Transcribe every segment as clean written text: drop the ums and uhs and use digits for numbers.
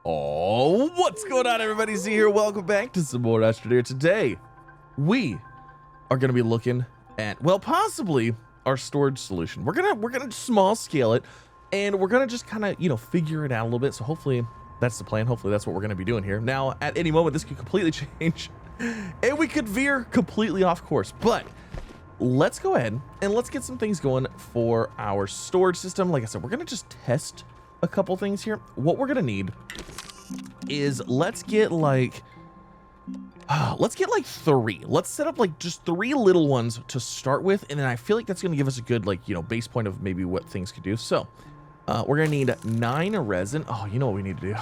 Oh, what's going on, everybody? Z here. Welcome back to some more Astroneer. Today, we are going to be looking at, well, possibly our storage solution. We're gonna small scale it, and we're gonna just kind of, figure it out a little bit. So hopefully that's the plan. Hopefully that's what we're gonna be doing here. Now, at any moment, this could completely change, and we could veer completely off course. But let's go ahead and let's get some things going for our storage system. Like I said, we're gonna just test a couple things here. What we're gonna need is let's get like three. Let's set up like just three little ones to start with, and then I feel like that's gonna give us a good base point of maybe what things could do. So we're gonna need 9 resin. Oh, you know what we need to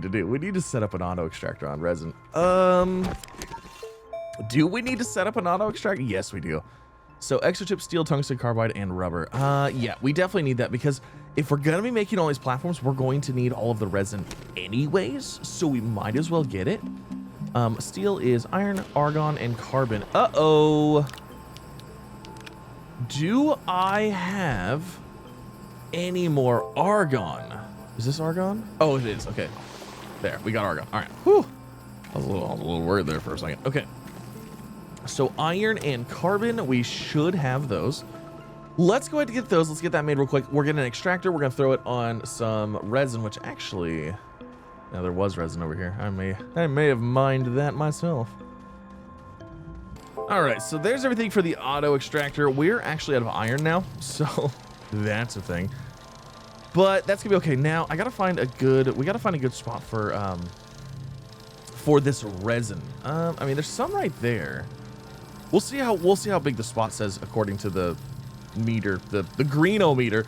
do? We need to set up an auto extractor on resin. Do we need to set up an auto extractor? Yes, we do. So extra chip, steel, tungsten, carbide, and rubber. Yeah, we definitely need that, because if we're gonna be making all these platforms, we're going to need all of the resin anyways, so we might as well get it. Steel is iron, argon, and carbon. Uh-oh. Do I have any more argon? Is this argon? Oh, it is. Okay. There, we got argon. All right. Whew. I was a little worried there for a second. Okay. So iron and carbon, we should have those. Let's go ahead and get those. Let's get that made real quick. We're getting an extractor. We're going to throw it on some resin, which actually, now there was resin over here. I may have mined that myself. All right, so there's everything for the auto extractor. We're actually out of iron now, so that's a thing. But that's gonna be okay. Now we gotta find a good spot for this resin. I mean, there's some right there. We'll see how big the spot says according to the meter, the greenometer.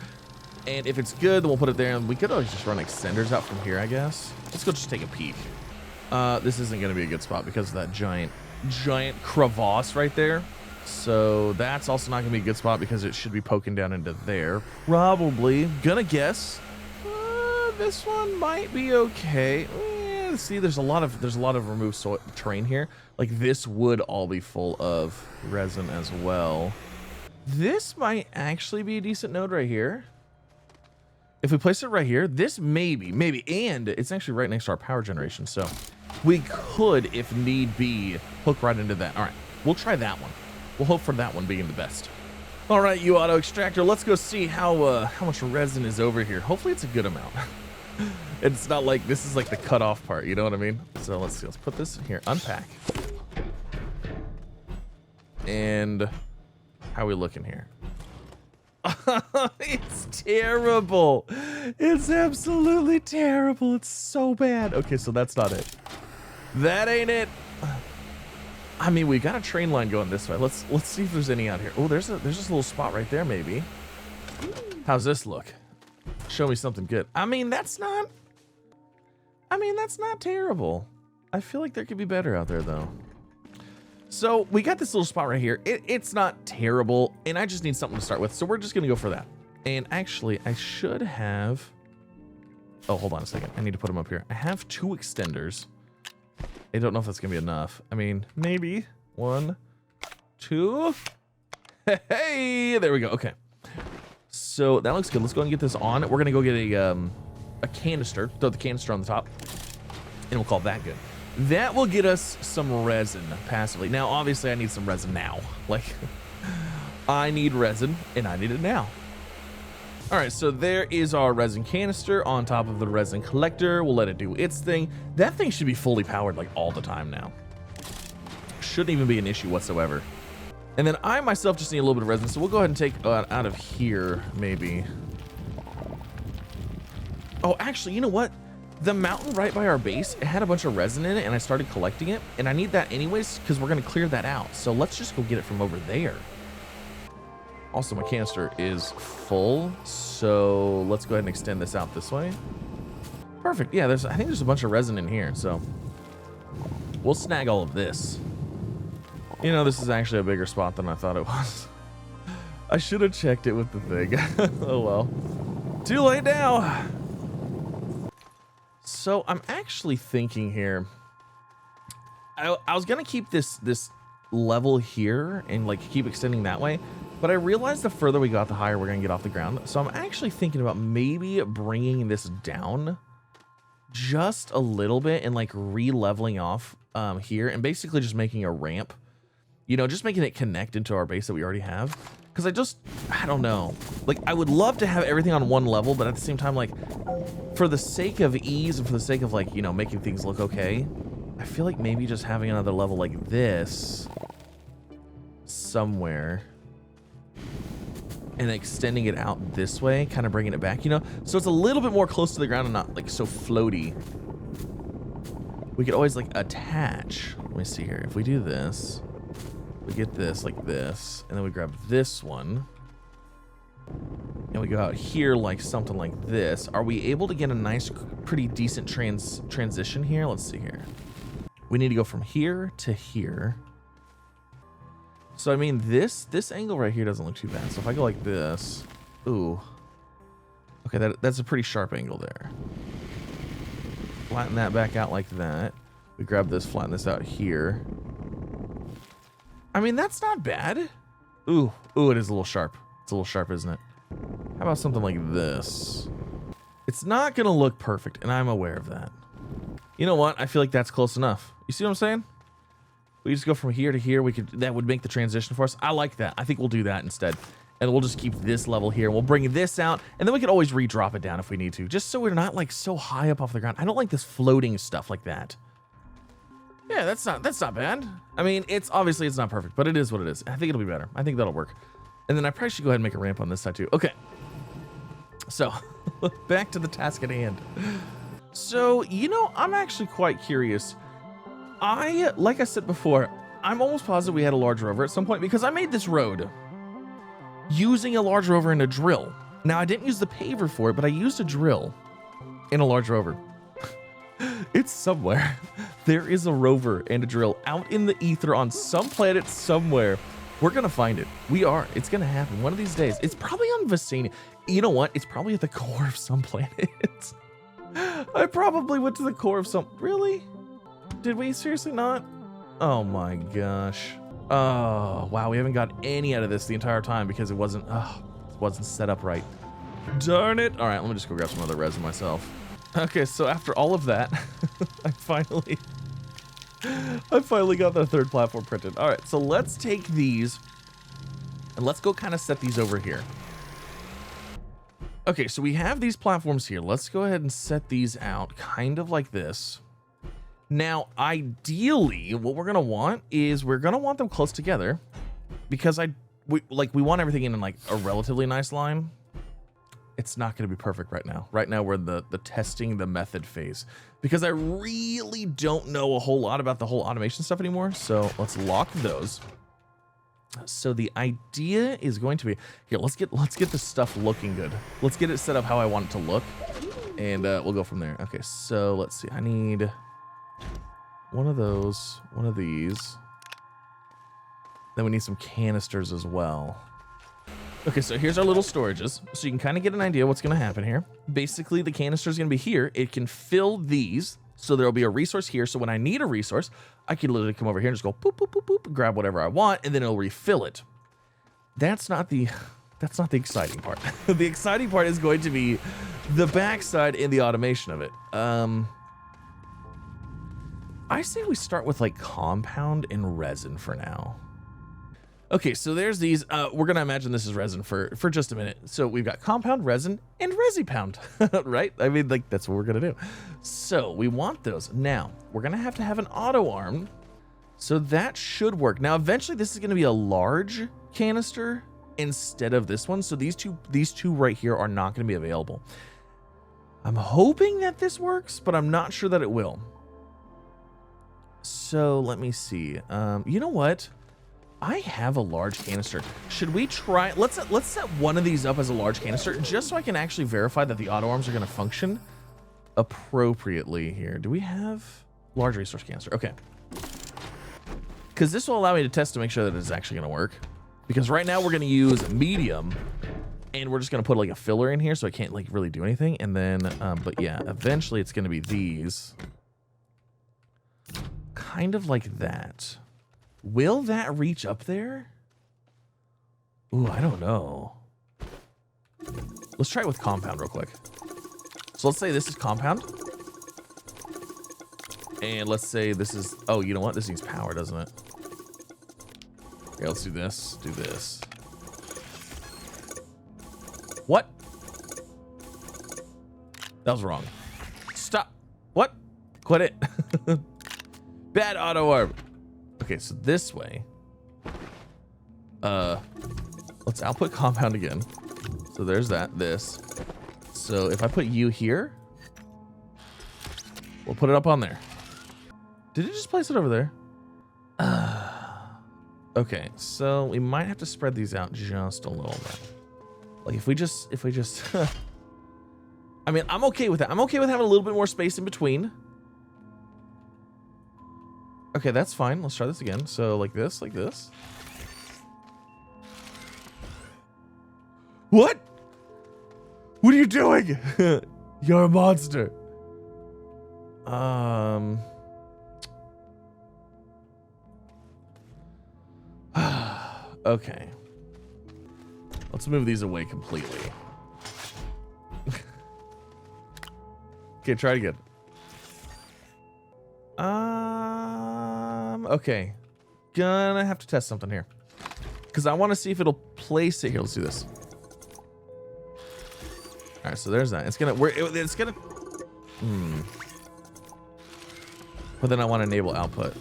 And if it's good, then we'll put it there, and we could always just run extenders out from here, I guess. Let's go just take a peek. This isn't gonna be a good spot because of that giant crevasse right there. So that's also not gonna be a good spot because it should be poking down into there. Probably gonna guess this one might be okay. See, there's a lot of removed soil terrain here. Like, this would all be full of resin as well. This might actually be a decent node right here. If we place it right here, this maybe, and it's actually right next to our power generation, so we could, if need be, hook right into that. All right, we'll try that one. We'll hope for that one being the best. All right, you auto extractor, let's go see how much resin is over here. Hopefully it's a good amount. It's not like this is like the cutoff part, you know what I mean? So let's see, let's put this in here, unpack. And how are we looking here? It's terrible. It's absolutely terrible. It's so bad. Okay, so that's not it. That ain't it. I mean, we got a train line going this way. Let's see if there's any out here. Oh, there's just a little spot right there, maybe. How's this look? Show me something good. I mean, that's not terrible. I feel like there could be better out there, though. So we got this little spot right here. It's not terrible, and I just need something to start with. So we're just gonna go for that. And actually, I should have. Oh, hold on a second. I need to put them up here. I have 2 extenders. I don't know if that's gonna be enough. I mean, maybe 1, 2. Hey, there we go. Okay. So that looks good. Let's go ahead and get this on. We're gonna go get a canister. Throw the canister on the top, and we'll call that good. That will get us some resin passively. Now, obviously, I need some resin now. Like, I need resin, and I need it now. All right, so there is our resin canister on top of the resin collector. We'll let it do its thing. That thing should be fully powered like all the time now. Shouldn't even be an issue whatsoever. And then I myself just need a little bit of resin, so we'll go ahead and take out of here, maybe. Oh, actually, you know what? The mountain right by our base, it had a bunch of resin in it, and I started collecting it, and I need that anyways because we're going to clear that out. So let's just go get it from over there. Also, my canister is full, so let's go ahead and extend this out this way. Perfect. Yeah, I think there's a bunch of resin in here, so we'll snag all of this. You know, this is actually a bigger spot than I thought it was. I should have checked it with the thing. Oh well. Too late now. So I'm actually thinking here. I was gonna keep this level here and like keep extending that way, but I realized the further we got, the higher we're gonna get off the ground. So I'm actually thinking about maybe bringing this down just a little bit and like re-leveling off here and basically just making a ramp, you know, just making it connect into our base that we already have. Because I don't know, like I would love to have everything on one level, but at the same time, like for the sake of ease and for the sake of like, you know, making things look okay, I feel like maybe just having another level like this somewhere and extending it out this way, kind of bringing it back, you know, so it's a little bit more close to the ground and not like so floaty. We could always like attach. Let me see here. If we do this, we get this like this, and then we grab this one, and we go out here like something like this. Are we able to get a nice, pretty decent transition here? Let's see here. We need to go from here to here. So I mean, this angle right here doesn't look too bad. So if I go like this, ooh, okay, that's a pretty sharp angle there. Flatten that back out like that. We grab this, flatten this out here. I mean, that's not bad. Ooh, it is a little sharp. It's a little sharp, isn't it? How about something like this? It's not gonna look perfect, and I'm aware of that. You know what? I feel like that's close enough. You see what I'm saying? We just go from here to here. That would make the transition for us. I like that. I think we'll do that instead. And we'll just keep this level here. We'll bring this out, and then we can always re-drop it down if we need to, just so we're not like so high up off the ground. I don't like this floating stuff like that. Yeah, that's not bad. I mean, it's not perfect, but it is what it is. I think it'll be better. I think that'll work. And then I probably should go ahead and make a ramp on this side too. Okay. So, back to the task at hand. So, you know, I'm actually quite curious. Like I said before, I'm almost positive we had a large rover at some point because I made this road using a large rover and a drill. Now, I didn't use the paver for it, but I used a drill in a large rover. It's somewhere. There is a rover and a drill out in the ether on some planet somewhere. We're going to find it. We are. It's going to happen one of these days. It's probably on Vicenia. You know what? It's probably at the core of some planet. I probably went to the core of some... Really? Did we seriously not? Oh my gosh. Oh, wow. We haven't got any out of this the entire time because it wasn't set up right. Darn it. All right, let me just go grab some other resin myself. Okay, so after all of that, I finally got the third platform printed. All right, so let's take these and let's go kind of set these over here. Okay, so we have these platforms here. Let's go ahead and set these out kind of like this. Now, ideally, what we're going to want is we're going to want them close together because we want everything in like a relatively nice line. It's not going to be perfect right now. Right now, we're in the testing the method phase because I really don't know a whole lot about the whole automation stuff anymore. So let's lock those. So the idea is going to be here. Let's get this stuff looking good. Let's get it set up how I want it to look, and we'll go from there. Okay, so let's see. I need one of those, one of these. Then we need some canisters as well. Okay, so here's our little storages. So you can kind of get an idea what's going to happen here. Basically, the canister is going to be here. It can fill these. So there'll be a resource here. So when I need a resource, I can literally come over here and just go boop, boop, boop, boop, grab whatever I want, and then it'll refill it. That's not the exciting part. The exciting part is going to be the backside and the automation of it. I say we start with like compound and resin for now. Okay, so there's these. We're going to imagine this is resin for just a minute. So we've got compound, resin, and resipound, right? I mean, like, that's what we're going to do. So we want those. Now, we're going to have an auto arm. So that should work. Now, eventually, this is going to be a large canister instead of this one. So these two right here are not going to be available. I'm hoping that this works, but I'm not sure that it will. So let me see. You know what? I have a large canister. Should we try? Let's set one of these up as a large canister just so I can actually verify that the auto arms are going to function appropriately here. Do we have large resource canister? Okay. Because this will allow me to test to make sure that it's actually going to work. Because right now we're going to use medium and we're just going to put like a filler in here so I can't like really do anything. And then, but yeah, eventually it's going to be these. Kind of like that. Will that reach up there? Ooh, I don't know. Let's try it with compound real quick. So let's say this is compound. And let's say this is, oh, you know what? This needs power, doesn't it? Okay, let's do this, do this. What? That was wrong. Stop. What? Quit it. Bad auto arm. Okay, so this way. Let's output compound again. So there's that, this. So if I put you here, we'll put it up on there. Did it just place it over there? Okay, so we might have to spread these out just a little bit. Like if we just, I mean, I'm okay with that. I'm okay with having a little bit more space in between. Okay, that's fine. Let's try this again. So like this, like this. What? What are you doing? You're a monster. Okay. Let's move these away completely. Okay, try it again. Okay. Gonna have to test something here. Because I want to see if it'll place it here. Let's do this. All right, so there's that. It's gonna, it's gonna, But then I want to enable output.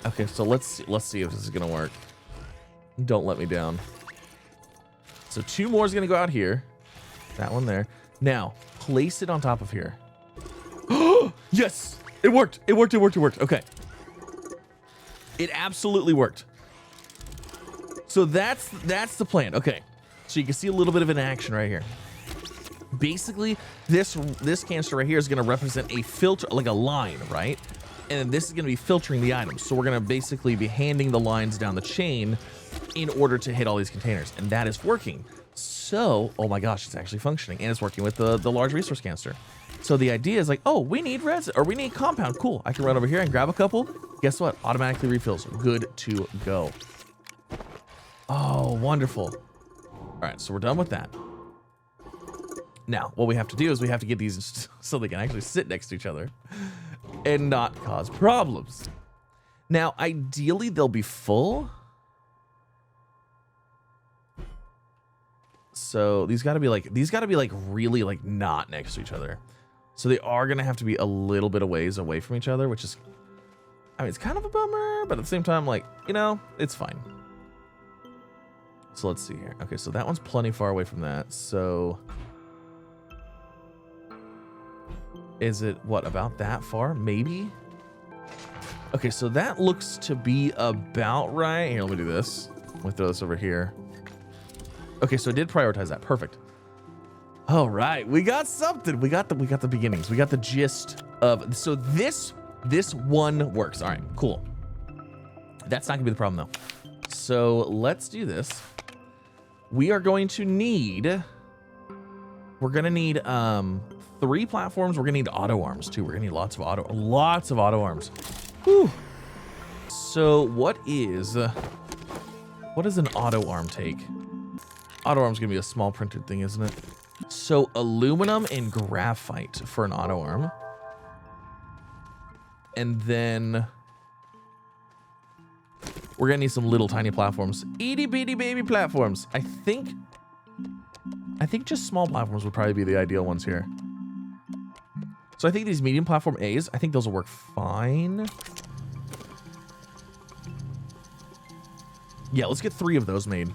Okay, so let's see if this is gonna work. Don't let me down. So 2 more is gonna go out here. That one there. Now, place it on top of here. Yes! It worked! It worked, it worked, it worked. Okay. It absolutely worked. So that's the plan. Okay. So you can see a little bit of an action right here. Basically, this canister right here is gonna represent a filter, like a line, right? And this is gonna be filtering the items. So we're gonna basically be handing the lines down the chain in order to hit all these containers. And that is working. So, oh my gosh, it's actually functioning. And it's working with the large resource canister. So the idea is like, oh, we need resin, or we need compound. Cool, I can run over here and grab a couple. Guess what? Automatically refills. Good to go. Oh, wonderful. All right, so we're done with that. Now, what we have to do is we have to get these so they can actually sit next to each other and not cause problems. Now, ideally, they'll be full. So these got to be like really like not next to each other. So they are going to have to be a little bit of ways away from each other, which is, I mean, it's kind of a bummer, but at the same time, like, you know, it's fine. So let's see here. Okay, so that one's plenty far away from that. So is it, what, about that far? Maybe? Okay, so that looks to be about right. Here, let me do this. Let me throw this over here. Okay, so it did prioritize that. Perfect. All right, we got something. We got the beginnings. We got the gist of, so this one works. All right, cool. That's not gonna be the problem though. So let's do this. We are going to need, we're gonna need 3 platforms. We're gonna need auto arms too. We're gonna need lots of auto arms. Whew. So what does an auto arm take? Auto arm's gonna be a small printed thing, isn't it? So aluminum and graphite for an auto arm. And then we're gonna need some little tiny platforms. Itty bitty baby platforms. I think just small platforms would probably be the ideal ones here. So I think these medium platform A's, I think those will work fine. Yeah, let's get 3 of those made.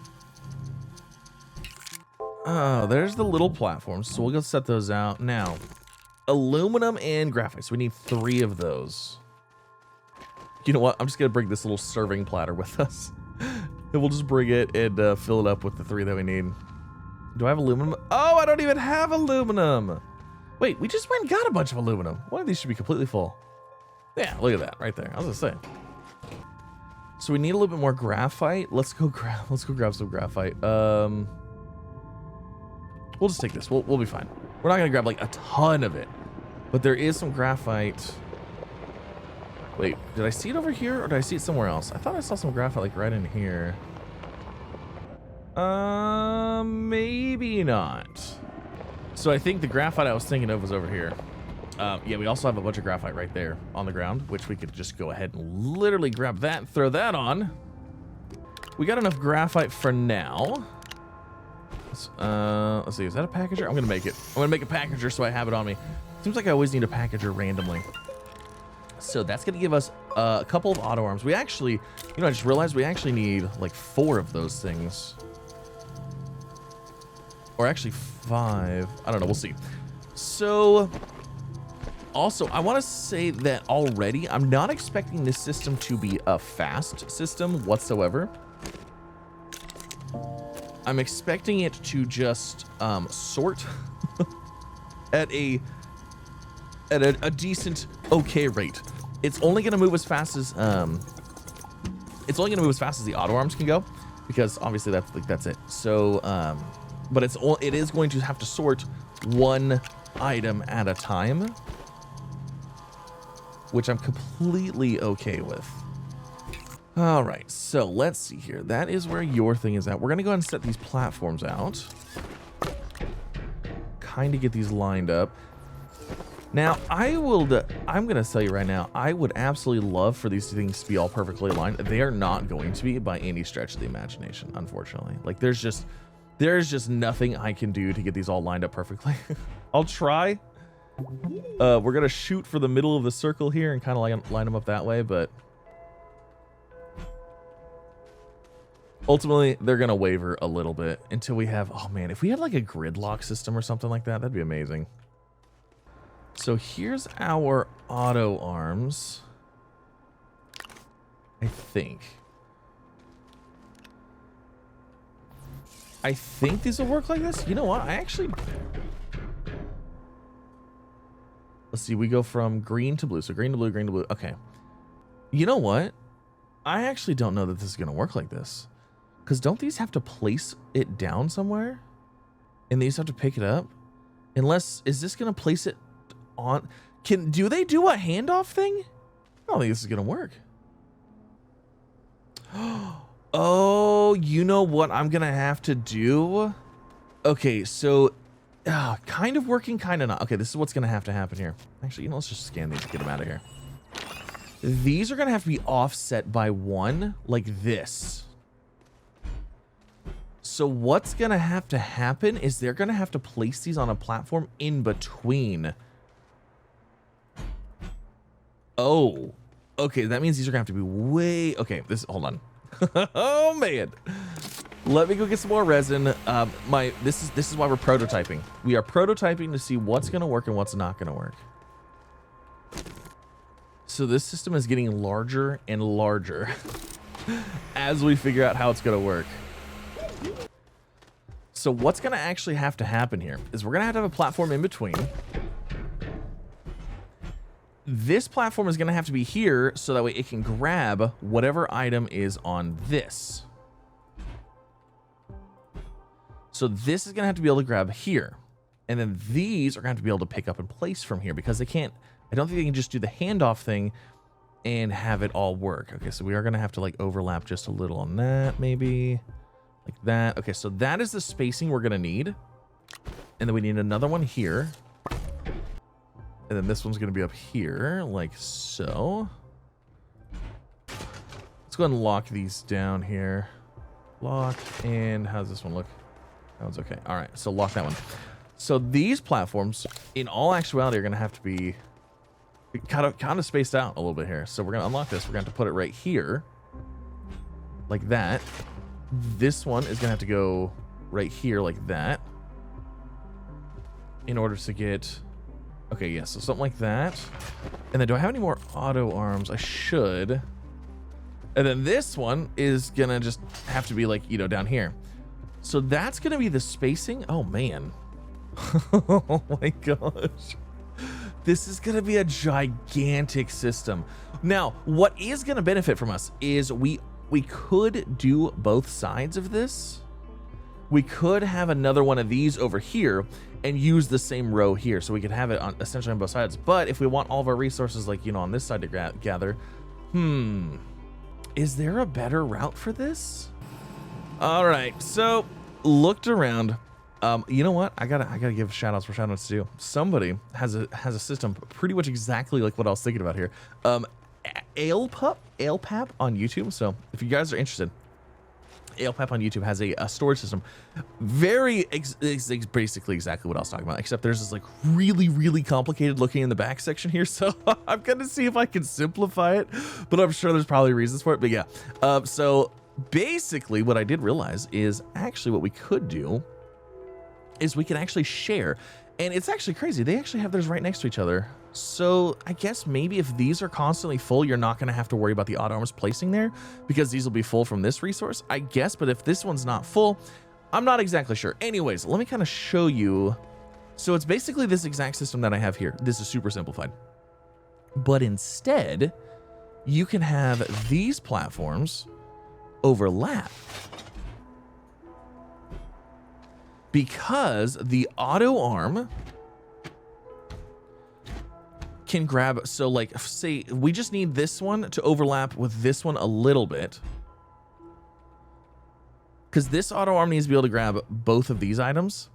Oh, there's the little platforms. So we'll go set those out. Now, aluminum and graphite. So we need 3 of those. You know what? I'm just going to bring this little serving platter with us. And we'll just bring it and fill it up with the 3 that we need. Do I have aluminum? Oh, I don't even have aluminum. Wait, we just went and got a bunch of aluminum. One of these should be completely full. Yeah, look at that right there. I was going to say. So we need a little bit more graphite. Let's go grab some graphite. We'll just take this. We'll be fine. We're not gonna grab like a ton of it, but there is some graphite. Wait, did I see it over here or did I see it somewhere else? I thought I saw some graphite like right in here. Maybe not. So I think the graphite I was thinking of was over here. Yeah, we also have a bunch of graphite right there on the ground, which we could just go ahead and literally grab that and throw that on. We got enough graphite for now. Let's see, is that a packager? I'm gonna make it. I'm gonna make a packager so I have it on me. Seems like I always need a packager randomly. So that's gonna give us a couple of auto arms. We actually, you know, I just realized we actually need like 4 of those things. Or actually 5. I don't know, we'll see. So also, I want to say that already, I'm not expecting this system to be a fast system whatsoever. I'm expecting it to just sort at a decent, okay rate. It's only going to move as fast as the auto arms can go, because obviously that's it. So, but it is going to have to sort one item at a time, which I'm completely okay with. All right, so let's see here. That is where your thing is at. We're gonna go ahead and set these platforms out. Kind of get these lined up. Now, I'm gonna tell you right now, I would absolutely love for these things to be all perfectly aligned. They are not going to be by any stretch of the imagination, unfortunately. Like there's just nothing I can do to get these all lined up perfectly. I'll try. We're gonna shoot for the middle of the circle here and kind of line them up that way, but ultimately they're gonna waver a little bit until we have, oh man, if we had like a gridlock system or something like that, that'd be amazing. So here's our auto arms, I think these will work like this. You know what, let's see, we go from green to blue. So green to blue, green to blue. Okay. You know what? I actually don't know that this is going to work like this. Because don't these have to place it down somewhere? And these have to pick it up? Unless, is this going to place it on? Do they do a handoff thing? I don't think this is going to work. Oh, you know what I'm going to have to do? Okay, so kind of working, kind of not. Okay, this is what's going to have to happen here. Actually, you know, let's just scan these and get them out of here. These are going to have to be offset by 1 like this. So what's going to have to happen is they're going to have to place these on a platform in between. Oh, okay. That means these are going to have to be way... Okay, hold on. Oh, man. Let me go get some more resin. This is why we're prototyping. We are prototyping to see what's going to work and what's not going to work. So this system is getting larger and larger as we figure out how it's going to work. So what's going to actually have to happen here is we're going to have a platform in between. This platform is going to have to be here so that way it can grab whatever item is on this. So this is going to have to be able to grab here. And then these are going to have to be able to pick up and place from here because they can't, I don't think they can just do the handoff thing and have it all work. Okay, so we are going to have to like overlap just a little on that, maybe like that. Okay, so that is the spacing we're going to need. And then we need another one here. And then this one's going to be up here like so. Let's go ahead and lock these down here. Lock, and how's this one look? That one's okay. All right, so lock that one. So these platforms, in all actuality, are going to have to be kind of spaced out a little bit here. So we're going to unlock this. We're going to have to put it right here, like that. This one is going to have to go right here, like that, in order to get. Okay, yeah. So something like that. And then, do I have any more auto arms? I should. And then this one is going to just have to be like, you know, down here. So that's going to be the spacing. Oh, man. Oh, my gosh. This is going to be a gigantic system. Now, what is going to benefit from us is we could do both sides of this. We could have another one of these over here and use the same row here. So we could have it on essentially on both sides. But if we want all of our resources, like, you know, on this side to gather, is there a better route for this? All right, so looked around. You know what? I gotta give shout outs for shout outs too. Somebody has a system pretty much exactly like what I was thinking about here. AlePap on YouTube. So if you guys are interested, AlePap on YouTube has a storage system. Basically exactly what I was talking about, except there's this like really complicated looking in the back section here. So I'm gonna see if I can simplify it, but I'm sure there's probably reasons for it. But yeah, so basically what I did realize is actually what we could do is we can actually share, and it's actually crazy. They actually have theirs right next to each other. So I guess maybe if these are constantly full, you're not going to have to worry about the auto arms placing there because these will be full from this resource, I guess. But if this one's not full, I'm not exactly sure. Anyways, let me kind of show you. So it's basically this exact system that I have here. This is super simplified, but instead you can have these platforms overlap, because the auto arm can grab, so like say we just need this one to overlap with this one a little bit, because this auto arm needs to be able to grab both of these items,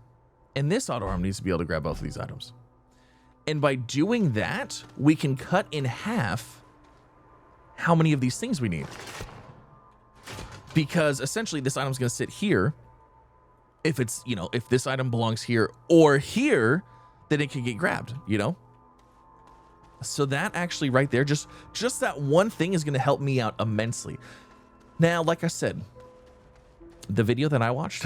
and this auto arm needs to be able to grab both of these items. And by doing that, we can cut in half how many of these things we need, because essentially this item's going to sit here. If it's, you know, if this item belongs here or here, then it can get grabbed, you know? So that actually right there, just that one thing is going to help me out immensely. Now, like I said, the video that I watched,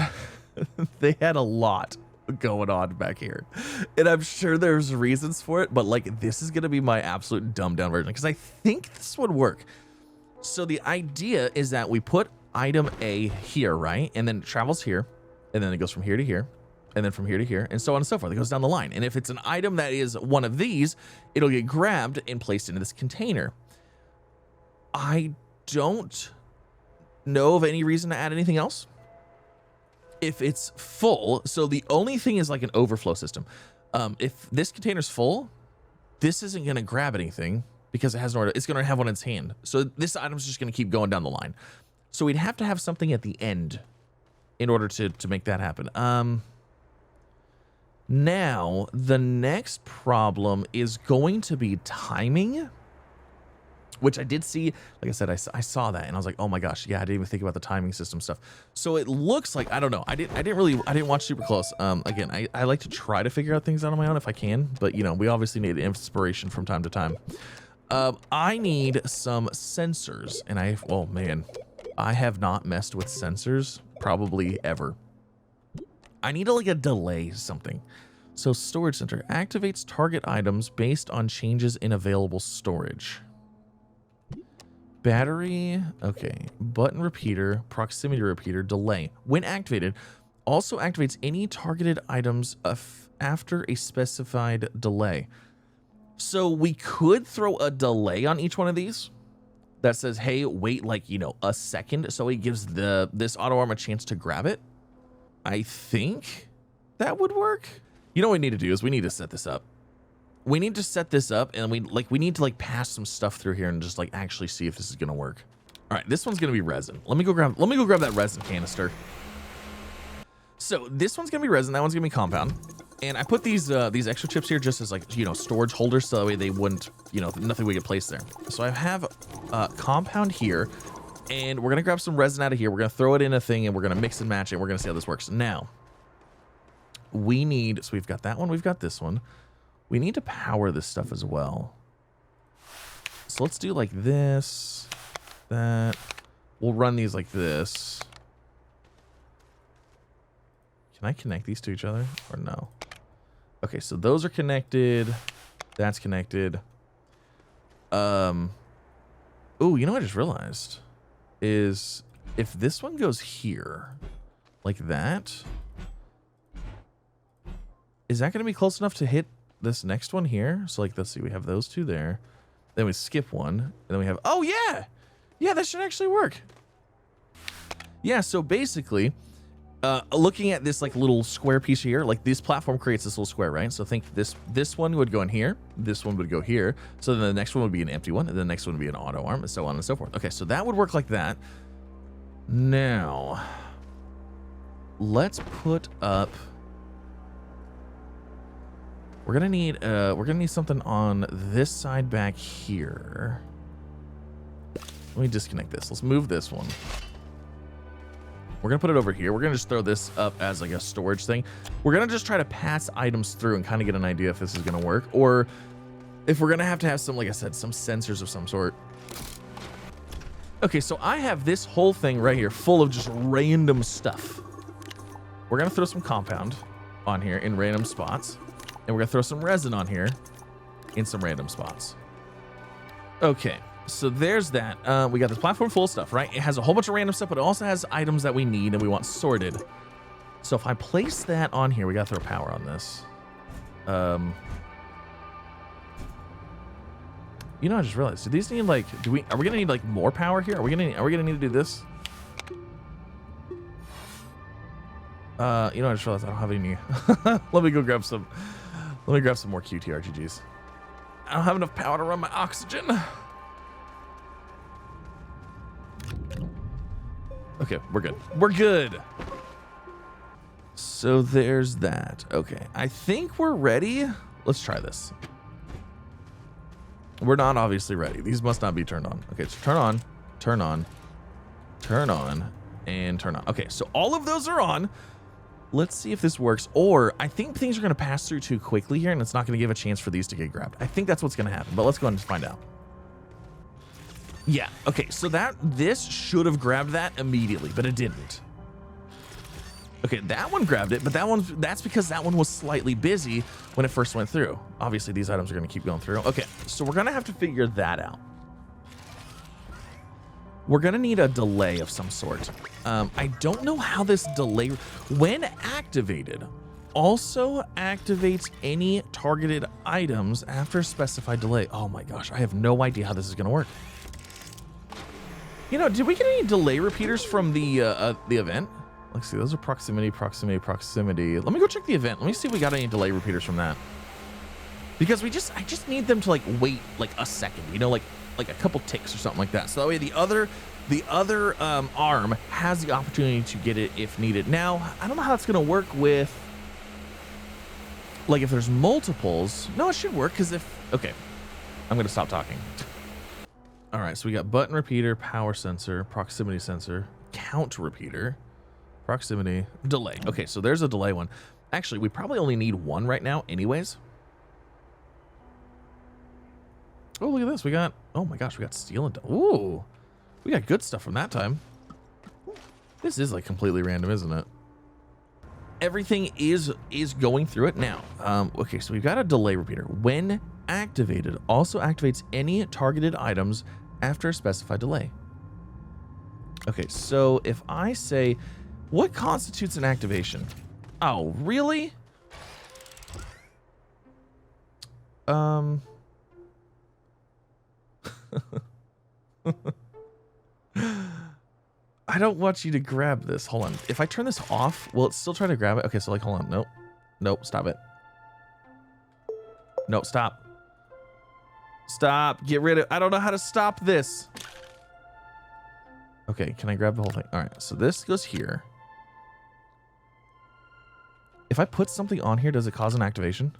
they had a lot going on back here, and I'm sure there's reasons for it, but like this is going to be my absolute dumbed down version because I think this would work. So the idea is that we put item A here, right? And then it travels here. And then it goes from here to here, and then from here to here, and so on and so forth. It goes down the line. And if it's an item that is one of these, it'll get grabbed and placed into this container. I don't know of any reason to add anything else. If it's full, so the only thing is like an overflow system. If this container's full, this isn't going to grab anything because it has no order. It's going to have one in its hand. So this item's just going to keep going down the line. So we'd have to have something at the end in order to make that happen. Now, the next problem is going to be timing, which I did see. Like I said, I saw that and I was like, oh my gosh, yeah, I didn't even think about the timing system stuff. So it looks like, I don't know. I didn't watch super close. Again, I like to try to figure out things out on my own if I can, but you know, we obviously need inspiration from time to time. I need some sensors, and oh man, I have not messed with sensors probably ever. I need like a delay something. So storage center activates target items based on changes in available storage. Battery, okay. Button repeater, proximity repeater, delay. When activated, also activates any targeted items after a specified delay. So we could throw a delay on each one of these that says, hey, wait like, you know, a second, so it gives this auto arm a chance to grab it. I think that would work. You know what we need to do is we need to set this up. We need to set this up, and we need to like pass some stuff through here and just like actually see if this is gonna work. All right, this one's gonna be resin. Let me go grab that resin canister. So this one's gonna be resin, that one's gonna be compound. And I put these extra chips here just as like, you know, storage holders, so that way they wouldn't, you know, nothing would get placed there. So I have compound here, and we're gonna grab some resin out of here. We're gonna throw it in a thing, and we're gonna mix and match it. And we're gonna see how this works. Now, we need, so we've got that one, we've got this one. We need to power this stuff as well. So let's do like this, that. We'll run these like this. Can I connect these to each other or no? Okay, so those are connected. That's connected. Oh, you know what I just realized is if this one goes here like that, is that going to be close enough to hit this next one here? So like, let's see, we have those two there. Then we skip one, and then we have, oh yeah, yeah, that should actually work. Yeah, so basically, looking at this like little square piece here, like this platform creates this little square, right? So think this one would go in here, this one would go here, so then the next one would be an empty one, and the next one would be an auto arm, and so on and so forth. Okay, so that would work like that. Now, let's put up We're gonna need something on this side back here. Let me disconnect this. Let's move this one. We're gonna put it over here. We're gonna just throw this up as like a storage thing. We're gonna just try to pass items through and kind of get an idea if this is gonna work, or if we're gonna have to have some, like I said, some sensors of some sort. Okay, so I have this whole thing right here full of just random stuff. We're gonna throw some compound on here in random spots, and we're gonna throw some resin on here in some random spots. Okay, so there's that. We got this platform full of stuff, right? It has a whole bunch of random stuff, but it also has items that we need and we want sorted. So if I place that on here, we gotta throw power on this. You know, I just realized, do these need like, are we gonna need like more power here? Are we gonna need to do this? You know, I just realized I don't have any. Let me grab some more QTRGGs. I don't have enough power to run my oxygen. Okay, we're good. We're good. So there's that. Okay, I think we're ready. Let's try this. We're not obviously ready. These must not be turned on. Okay, so turn on, turn on, turn on, and turn on. Okay, so all of those are on. Let's see if this works. Or I think things are going to pass through too quickly here, and it's not going to give a chance for these to get grabbed. I think that's what's going to happen, but let's go ahead and find out. Yeah, okay, so this should have grabbed that immediately, but it didn't. Okay, that one grabbed it, but that's because that one was slightly busy when it first went through. Obviously, these items are going to keep going through. Okay, so we're going to have to figure that out. We're going to need a delay of some sort. I don't know how this delay, when activated, also activates any targeted items after a specified delay. Oh my gosh, I have no idea how this is going to work. You know, did we get any delay repeaters from the event? Let's see, those are proximity, proximity, proximity. Let me go check the event. Let me see if we got any delay repeaters from that. Because I just need them to like wait like a second, you know, like a couple ticks or something like that. So that way the other arm has the opportunity to get it if needed. Now, I don't know how that's gonna work with, like if there's multiples. No, it should work because okay, I'm gonna stop talking. All right, so we got button repeater, power sensor, proximity sensor, count repeater, proximity, delay. Okay, so there's a delay one. Actually, we probably only need one right now anyways. Oh, look at this. We got, oh my gosh, we got steel and, ooh, we got good stuff from that time. This is like completely random, isn't it? Everything is going through it now. Okay, so we've got a delay repeater. When activated, also activates any targeted items after a specified delay. Okay, so if I say, what constitutes an activation? Oh, really? I don't want you to grab this. Hold on. If I turn this off, will it still try to grab it? Okay, so like, hold on. Nope. Nope. Stop it. Nope. Stop. Stop. Get rid of it. I don't know how to stop this. Okay, can I grab the whole thing? All right, so this goes here. If I put something on here, does it cause an activation?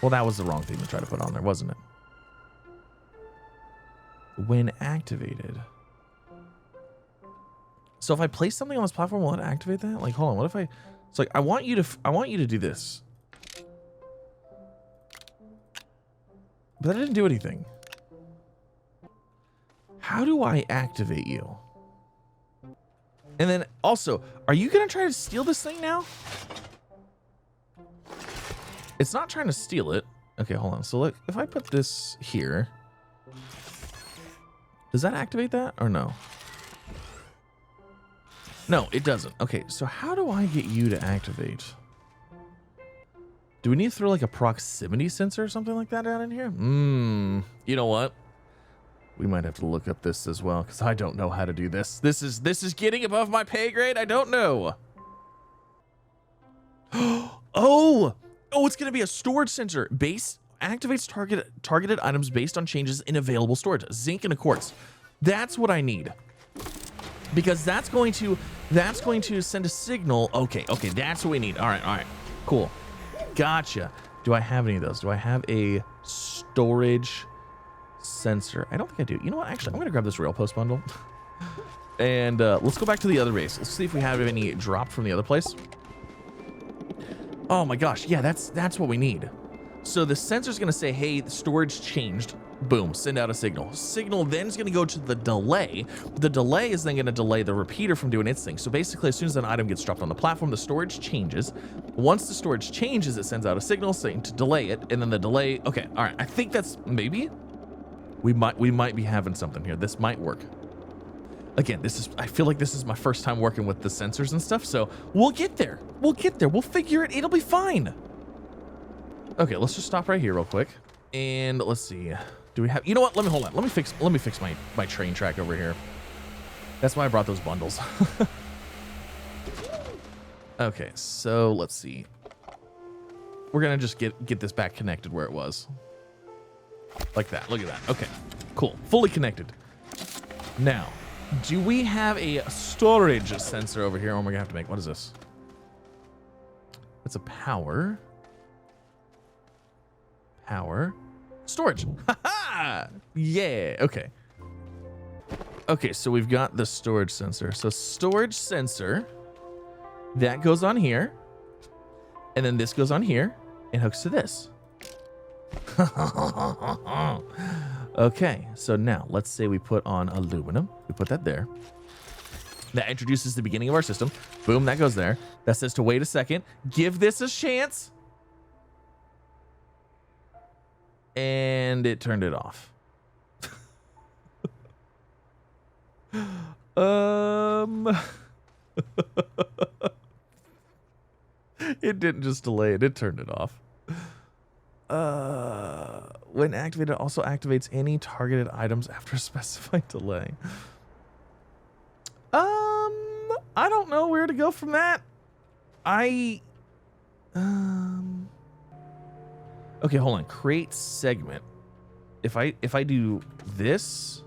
Well, that was the wrong thing to try to put on there, wasn't it? When activated. So if I place something on this platform, will it activate that? Like, hold on, what if it's like, I want you to do this. But that didn't do anything. How do I activate you? And then also, are you gonna try to steal this thing now? It's not trying to steal it. Okay, hold on. So look, if I put this here, does that activate that or no? No, it doesn't. Okay, so how do I get you to activate? Do we need to throw like a proximity sensor or something like that down in here? You know what? We might have to look up this as well, because I don't know how to do this. This is getting above my pay grade. I don't know. Oh, it's going to be a storage sensor. Activates targeted items based on changes in available storage. Zinc and a quartz. That's what I need. Because that's going to send a signal. Okay, that's what we need. All right, cool. Gotcha. Do I have any of those? Do I have a storage sensor? I don't think I do. You know what? Actually, I'm going to grab this rail post bundle. And let's go back to the other base. Let's see if we have any dropped from the other place. Oh my gosh. Yeah, that's what we need. So the sensor's going to say, hey, the storage changed. Boom, send out a signal. Signal then is going to go to the delay. The delay is then going to delay the repeater from doing its thing. So basically, as soon as an item gets dropped on the platform, the storage changes. Once the storage changes, it sends out a signal saying to delay it. And then the delay, okay, all right. I think that's maybe, we might be having something here. This might work. Again, I feel like this is my first time working with the sensors and stuff. So we'll get there. We'll get there. We'll figure it. It'll be fine. Okay, let's just stop right here real quick. And let's see. Do we have, you know what? Hold on. Let me fix my train track over here. That's why I brought those bundles. Okay, so let's see. We're gonna just get this back connected where it was. Like that. Look at that. Okay, cool. Fully connected. Now, do we have a storage sensor over here? Oh, we're gonna have to make, what is this? It's a power. Storage. Haha! Yeah, okay. Okay, so we've got the storage sensor. So storage sensor, that goes on here. And then this goes on here and hooks to this. Okay, so now let's say we put on aluminum. We put that there. That introduces the beginning of our system. Boom, that goes there. That says to wait a second. Give this a chance. And it turned it off. It didn't just delay it, it turned it off. When activated, it also activates any targeted items after a specified delay. I don't know where to go from that. Okay, hold on. Create segment. If I do this,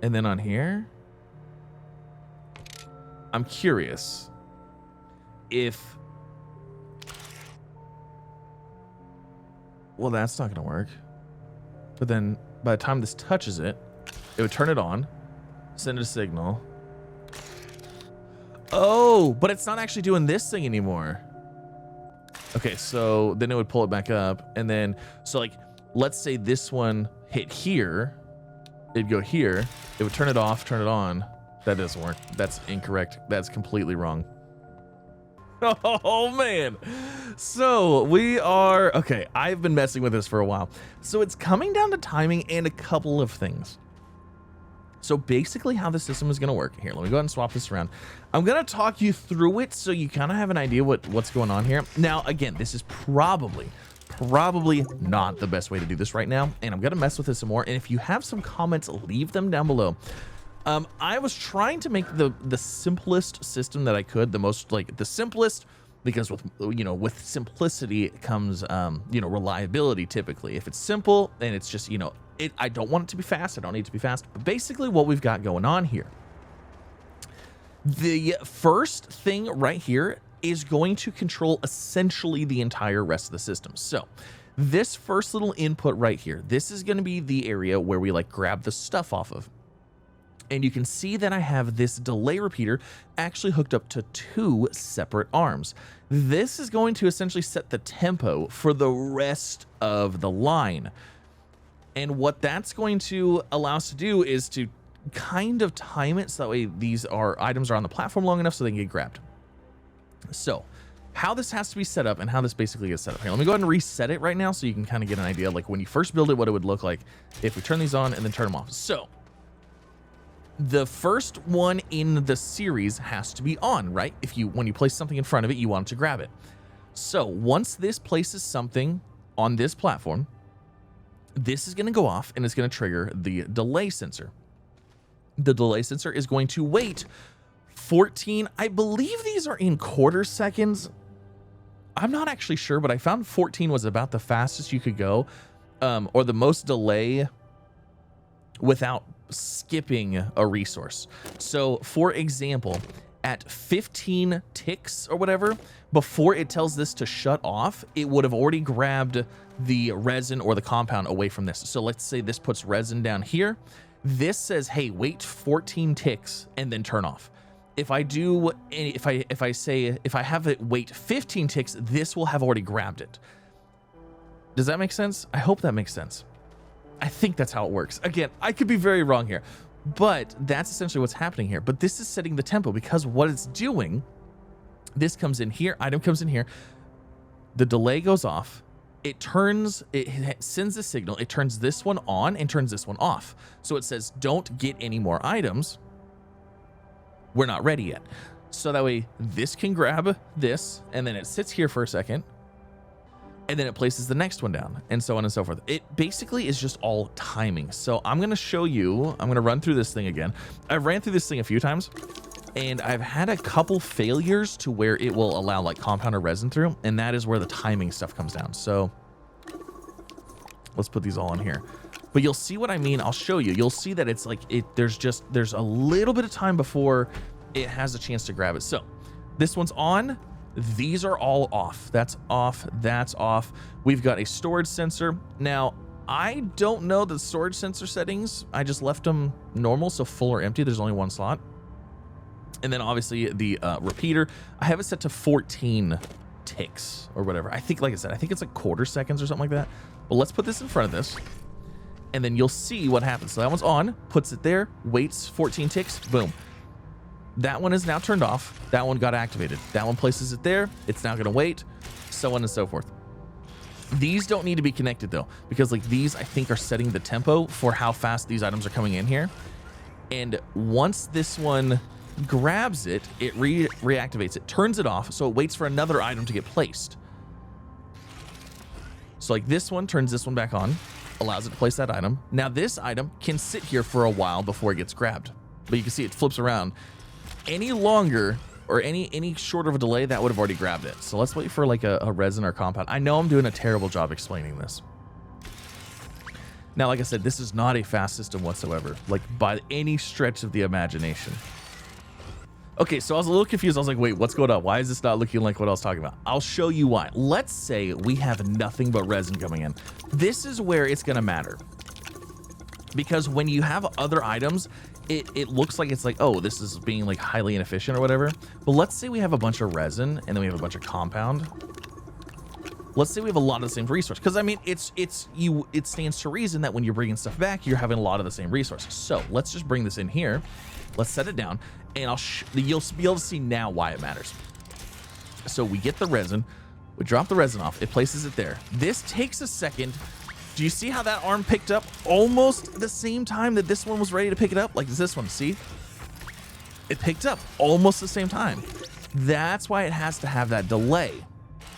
and then on here, I'm curious if, well, that's not gonna work. But then by the time this touches it, it would turn it on, send it a signal. Oh, but it's not actually doing this thing anymore. Okay, so then it would pull it back up, and then, so like, let's say this one hit here, it'd go here, it would turn it off, turn it on. That doesn't work. That's incorrect. That's completely wrong. Oh man. So we are, okay, I've been messing with this for a while. So it's coming down to timing and a couple of things. So basically how the system is going to work. Here, let me go ahead and swap this around. I'm going to talk you through it so you kind of have an idea what's going on here. Now, again, this is probably not the best way to do this right now. And I'm going to mess with this some more. And if you have some comments, leave them down below. I was trying to make the simplest system that I could, the simplest, because with simplicity comes, reliability typically. If it's simple and it's just, I don't want it to be fast. I don't need it to be fast. But basically what we've got going on here, the first thing right here is going to control essentially the entire rest of the system. So this first little input right here, this is going to be the area where we grab the stuff off of. And you can see that I have this delay repeater actually hooked up to 2 separate arms. This is going to essentially set the tempo for the rest of the line. And what that's going to allow us to do is to kind of time it so that way these items are on the platform long enough so they can get grabbed. So how this has to be set up and how this basically gets set up. Here, let me go ahead and reset it right now so you can kind of get an idea, like when you first build it, what it would look like if we turn these on and then turn them off. So the first one in the series has to be on, right? When you place something in front of it, you want to grab it. So once this places something on this platform, this is going to go off and it's going to trigger the delay sensor. The delay sensor is going to wait 14, I believe these are in quarter seconds. I'm not actually sure, but I found 14 was about the fastest you could go, or the most delay without skipping a resource. So for example, at 15 ticks or whatever, before it tells this to shut off, it would have already grabbed the resin or the compound away from this. So let's say this puts resin down here. This says, hey, wait 14 ticks and then turn off. If I do, if I have it wait 15 ticks, this will have already grabbed it. Does that make sense? I hope that makes sense. I think that's how it works. Again, I could be very wrong here, but that's essentially what's happening here. But this is setting the tempo, because what it's doing, this comes in here, item comes in here, the delay goes off, it sends a signal, it turns this one on and turns this one off. So it says, don't get any more items. We're not ready yet. So that way this can grab this, and then it sits here for a second, and then it places the next one down, and so on and so forth. It basically is just all timing. So I'm going to show you, I'm going to run through this thing again. I've ran through this thing a few times, and I've had a couple failures to where it will allow like compound or resin through, and that is where the timing stuff comes down. So let's put these all in here. But you'll see what I mean. I'll show you. You'll see that it's like there's a little bit of time before it has a chance to grab it. So this one's on. These are all off. That's off. That's off. We've got a storage sensor. Now, I don't know the storage sensor settings. I just left them normal, so full or empty. There's only one slot. And then obviously the repeater, I have it set to 14 ticks or whatever. I think, like I said, I think it's like quarter seconds or something like that. But let's put this in front of this, and then you'll see what happens. So that one's on, puts it there, waits 14 ticks, boom. That one is now turned off. That one got activated. That one places it there. It's now going to wait, so on and so forth. These don't need to be connected though, because like these, I think, are setting the tempo for how fast these items are coming in here. And once this one grabs it, it reactivates it, turns it off, so it waits for another item to get placed. So like this one turns this one back on, allows it to place that item. Now this item can sit here for a while before it gets grabbed, but you can see it flips around. Any longer or any shorter of a delay, that would have already grabbed it. So let's wait for like a resin or compound. I know I'm doing a terrible job explaining this. Now, like I said, this is not a fast system whatsoever, like by any stretch of the imagination. Okay, so I was a little confused. I was like, wait, what's going on? Why is this not looking like what I was talking about? I'll show you why. Let's say we have nothing but resin coming in. This is where it's going to matter. Because when you have other items, it looks like it's like, oh, this is being like highly inefficient or whatever. But let's say we have a bunch of resin and then we have a bunch of compound. Let's say we have a lot of the same resource. Because I mean, it stands to reason that when you're bringing stuff back, you're having a lot of the same resources. So let's just bring this in here. Let's set it down, and you'll be able to see now why it matters. So we get the resin, we drop the resin off, it places it there. This takes a second. Do you see how that arm picked up almost the same time that this one was ready to pick it up? Like this one, see? It picked up almost the same time. That's why it has to have that delay.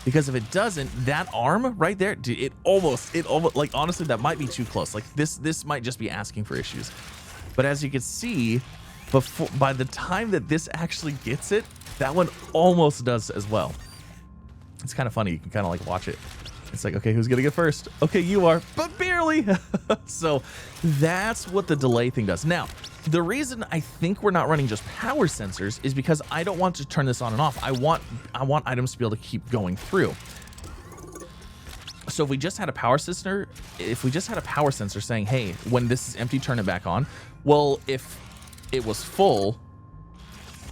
Because if it doesn't, that arm right there, dude, it almost, like honestly, that might be too close. Like this might just be asking for issues. But as you can see, by the time that this actually gets it, that one almost does as well. It's kind of funny. You can kind of like watch it. It's like, okay, who's gonna get first? Okay, you are, but barely. So that's what the delay thing does. Now, the reason I think we're not running just power sensors is because I don't want to turn this on and off. I want items to be able to keep going through. So if we just had a power sensor, saying, hey, when this is empty, turn it back on. Well, if it was full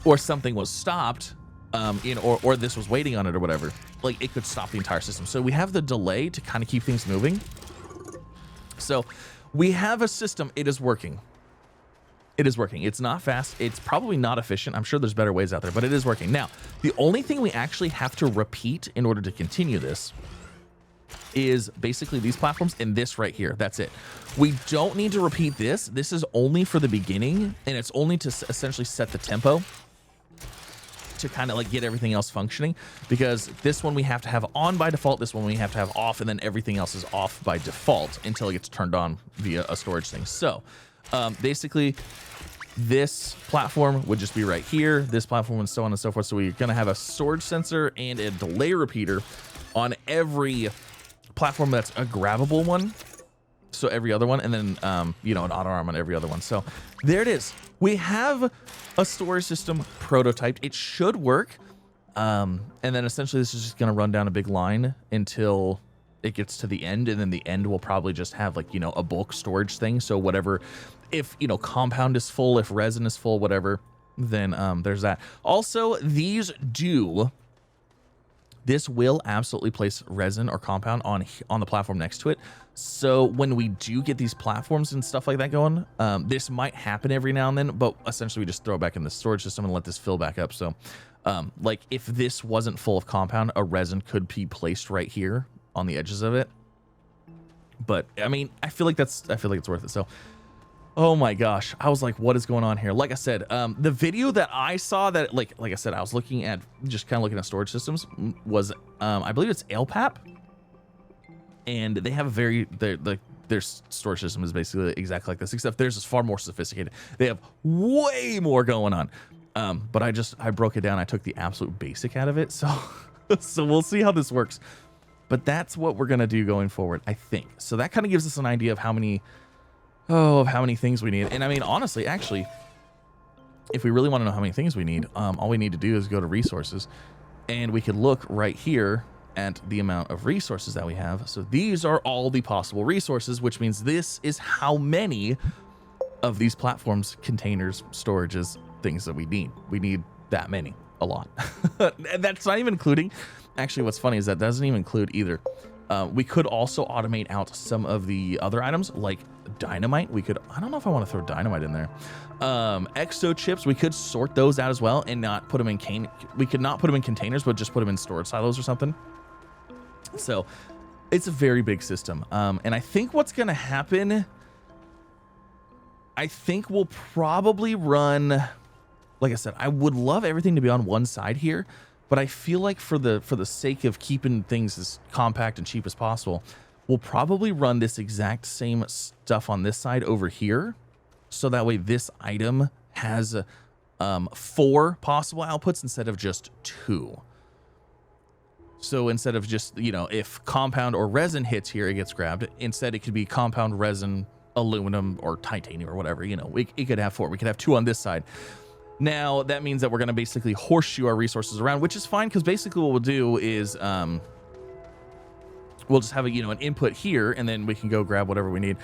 or something was stopped, or this was waiting on it or whatever, like it could stop the entire system. So we have the delay to kind of keep things moving. So we have a system. It is working. It is working. It's not fast. It's probably not efficient. I'm sure there's better ways out there, but it is working. Now, the only thing we actually have to repeat in order to continue this is basically these platforms and this right here. That's it. We don't need to repeat this. This is only for the beginning, and it's only to essentially set the tempo to kind of like get everything else functioning, because this one we have to have on by default, this one we have to have off, and then everything else is off by default until it gets turned on via a storage thing. So basically this platform would just be right here, this platform, and so on and so forth. So we're going to have a storage sensor and a delay repeater on every platform that's a grabbable one. So every other one, and then, you know, an auto arm on every other one. So there it is. We have a storage system prototyped. It should work. And then essentially this is just going to run down a big line until it gets to the end. And then the end will probably just have like, you know, a bulk storage thing. So whatever, if, you know, compound is full, if resin is full, whatever, then there's that. Also, this will absolutely place resin or compound on the platform next to it. So when we do get these platforms and stuff like that going, this might happen every now and then, but essentially we just throw it back in the storage system and let this fill back up. So like if this wasn't full of compound, a resin could be placed right here on the edges of it. But I mean, I feel like it's worth it. So oh my gosh, I was like, what is going on here? Like I said, the video that I saw that like I said, I was looking at, just kind of looking at storage systems was, I believe it's ALPAP, and they have a their storage system is basically exactly like this, except theirs is far more sophisticated. They have way more going on. But I broke it down. I took the absolute basic out of it. So, so we'll see how this works, but that's what we're going to do going forward, I think. So that kind of gives us an idea of how many things we need. And I mean, honestly, actually, if we really want to know how many things we need, all we need to do is go to resources, and we could look right here at the amount of resources that we have. So these are all the possible resources, which means this is how many of these platforms, containers, storages, things that we need. We need that many, a lot. And that's not even including, actually what's funny is that doesn't even include either. We could also automate out some of the other items like dynamite. I don't know if I want to throw dynamite in there. Exo chips, we could sort those out as well and not put them in we could not put them in containers, but just put them in storage silos or something. So it's a very big system. And I think what's going to happen, I think we'll probably run, like I said, I would love everything to be on one side here, but I feel like for the sake of keeping things as compact and cheap as possible, we'll probably run this exact same stuff on this side over here. So that way this item has 4 possible outputs instead of just 2. So instead of just, you know, if compound or resin hits here, it gets grabbed. Instead, it could be compound, resin, aluminum, or titanium or whatever. You know, it could have 4. We could have 2 on this side. Now, that means that we're going to basically horseshoe our resources around, which is fine, because basically what we'll do is we'll just have an input here, and then we can go grab whatever we need.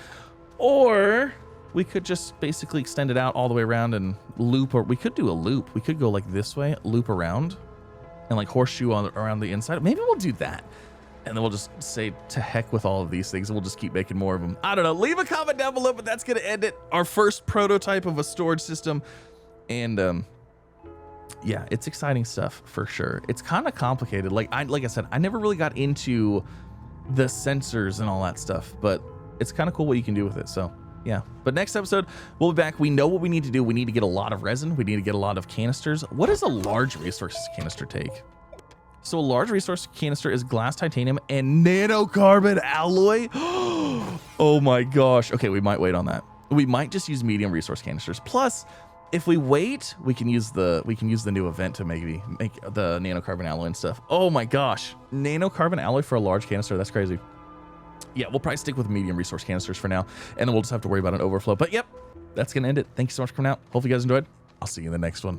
Or we could just basically extend it out all the way around and loop, or we could do a loop. We could go like this way, loop around, and like horseshoe around the inside. Maybe we'll do that. And then we'll just say to heck with all of these things, and we'll just keep making more of them. I don't know. Leave a comment down below, but that's going to end it. Our first prototype of a storage system. And yeah, it's exciting stuff for sure. It's kind of complicated. Like I said, I never really got into the sensors and all that stuff, but it's kind of cool what you can do with it. So yeah, but next episode, we'll be back. We know what we need to do. We need to get a lot of resin. We need to get a lot of canisters. What does a large resource canister take? So a large resource canister is glass, titanium, and nanocarbon alloy. Oh my gosh. Okay, we might wait on that. We might just use medium resource canisters. Plus, if we wait, we can use the new event to maybe make the nanocarbon alloy and stuff. Oh my gosh. Nanocarbon alloy for a large canister. That's crazy. Yeah, we'll probably stick with medium resource canisters for now, and then we'll just have to worry about an overflow. But yep, that's going to end it. Thank you so much for coming out. Hope you guys enjoyed. I'll see you in the next one.